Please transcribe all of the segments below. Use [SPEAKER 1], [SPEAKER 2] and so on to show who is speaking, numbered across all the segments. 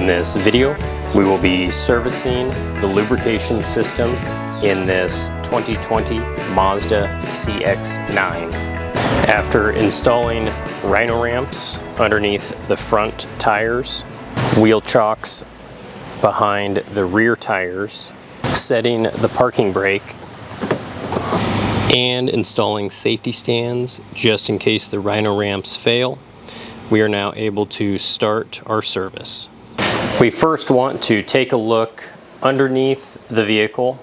[SPEAKER 1] In this video, we will be servicing the lubrication system in this 2020 Mazda CX-9. After installing rhino ramps underneath the front tires, wheel chocks behind the rear tires, setting the parking brake, and installing safety stands just in case the rhino ramps fail, we are now able to start our service. We first want to take a look underneath the vehicle.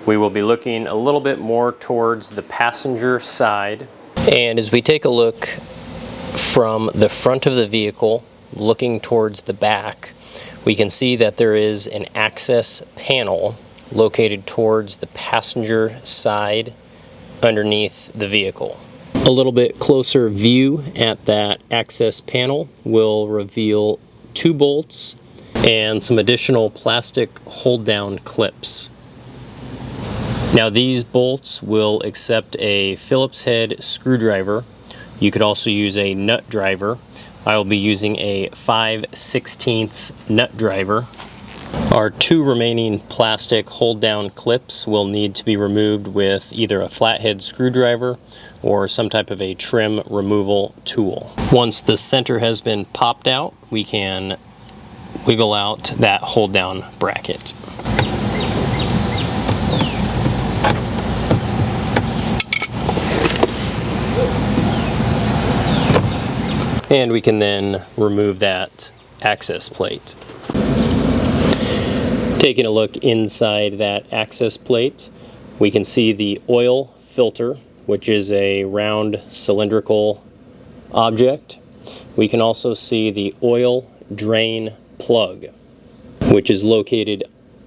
[SPEAKER 1] We will be looking a little bit more towards the passenger side. And as we take a look from the front of the vehicle, looking towards the back, we can see that there is an access panel located towards the passenger side underneath the vehicle. A little bit closer view at that access panel will reveal 2 bolts and some additional plastic hold down clips. Now these bolts will accept a Phillips head screwdriver. You could also use a nut driver. I will be using a 5/16 nut driver. Our 2 remaining plastic hold down clips will need to be removed with either a flathead screwdriver or some type of a trim removal tool. Once the center has been popped out, we can wiggle out that hold down bracket. And we can then remove that access plate. Taking a look inside that access plate, we can see the oil filter, which is a round cylindrical object. We can also see the oil drain plug, which is located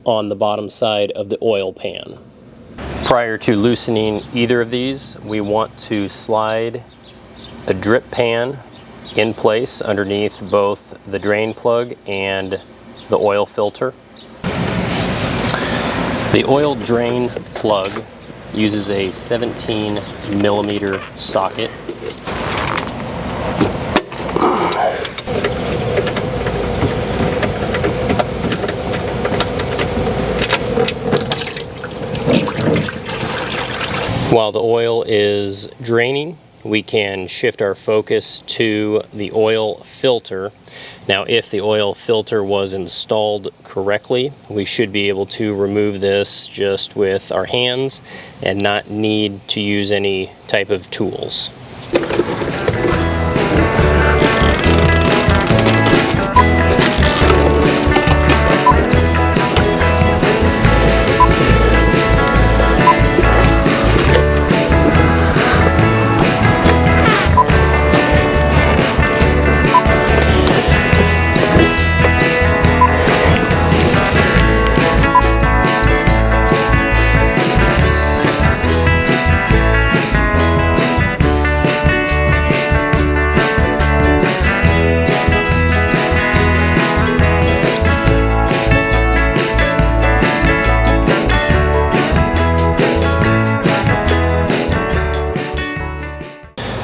[SPEAKER 1] on the bottom side of the oil pan. Prior to loosening either of these, we want to slide a drip pan in place underneath both the drain plug and the oil filter. The oil drain plug uses a 17mm socket. While the oil is draining, we can shift our focus to the oil filter. Now, if the oil filter was installed correctly, we should be able to remove this just with our hands and not need to use any type of tools.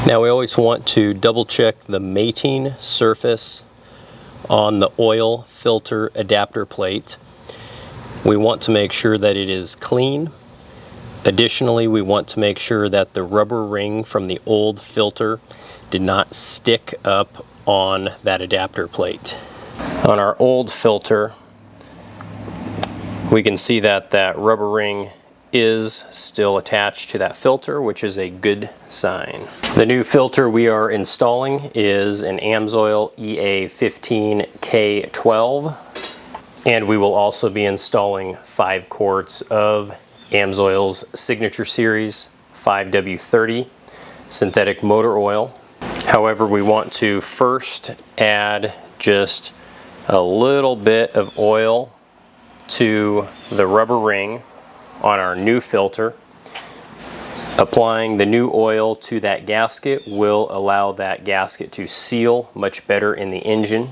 [SPEAKER 1] Now we always want to double check the mating surface on the oil filter adapter plate. We want to make sure that it is clean. Additionally, we want to make sure that the rubber ring from the old filter did not stick up on that adapter plate. On our old filter, we can see that that rubber ring is still attached to that filter, which is a good sign. The new filter we are installing is an Amsoil EA15K12, and we will also be installing 5 quarts of Amsoil's Signature Series 5W30 synthetic motor oil. However, we want to first add just a little bit of oil to the rubber ring on our new filter. Applying the new oil to that gasket will allow that gasket to seal much better in the engine.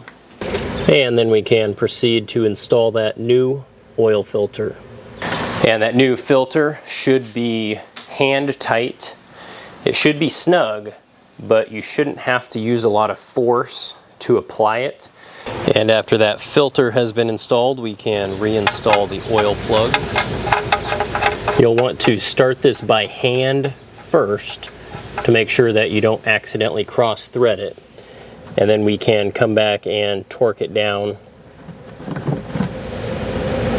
[SPEAKER 1] And then we can proceed to install that new oil filter. And that new filter should be hand tight. It should be snug, but you shouldn't have to use a lot of force to apply it. And after that filter has been installed, we can reinstall the oil plug. You'll want to start this by hand first to make sure that you don't accidentally cross thread it. And then we can come back and torque it down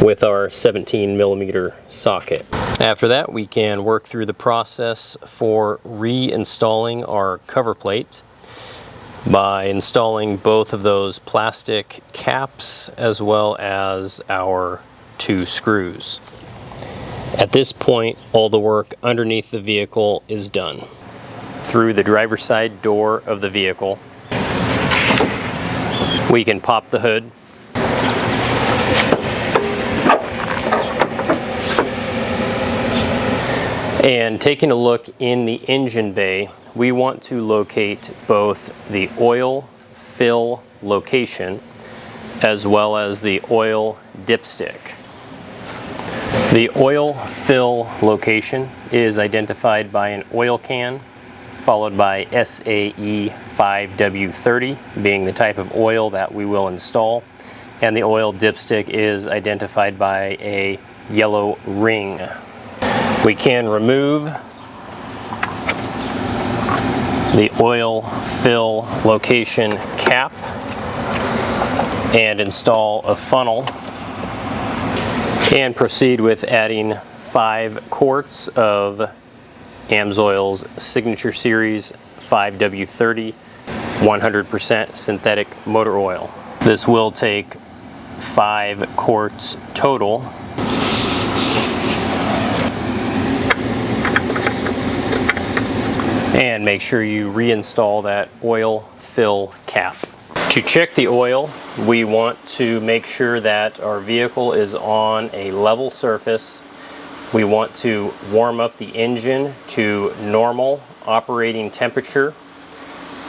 [SPEAKER 1] with our 17mm socket. After that, we can work through the process for reinstalling our cover plate by installing both of those plastic caps as well as our 2 screws. At this point, all the work underneath the vehicle is done. Through the driver's side door of the vehicle, we can pop the hood. And taking a look in the engine bay, we want to locate both the oil fill location as well as the oil dipstick. The oil fill location is identified by an oil can, followed by SAE 5W30 being the type of oil that we will install, and the oil dipstick is identified by a yellow ring. We can remove the oil fill location cap and install a funnel and proceed with adding 5 quarts of Amsoil's Signature Series 5W30 100% synthetic motor oil. This will take 5 quarts total. And make sure you reinstall that oil fill cap. To check the oil, we want to make sure that our vehicle is on a level surface. We want to warm up the engine to normal operating temperature.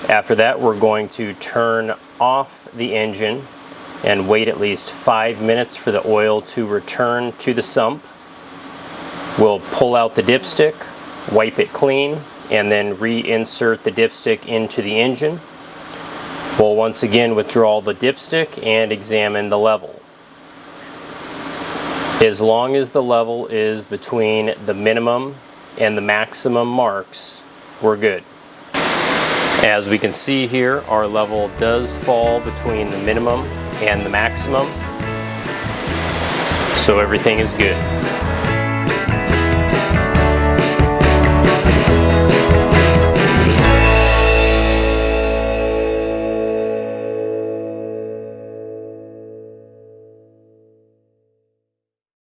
[SPEAKER 1] After that, we're going to turn off the engine and wait at least 5 minutes for the oil to return to the sump. We'll pull out the dipstick, wipe it clean, and then reinsert the dipstick into the engine. We'll once again withdraw the dipstick and examine the level. As long as the level is between the minimum and the maximum marks, we're good. As we can see here, our level does fall between the minimum and the maximum, so everything is good.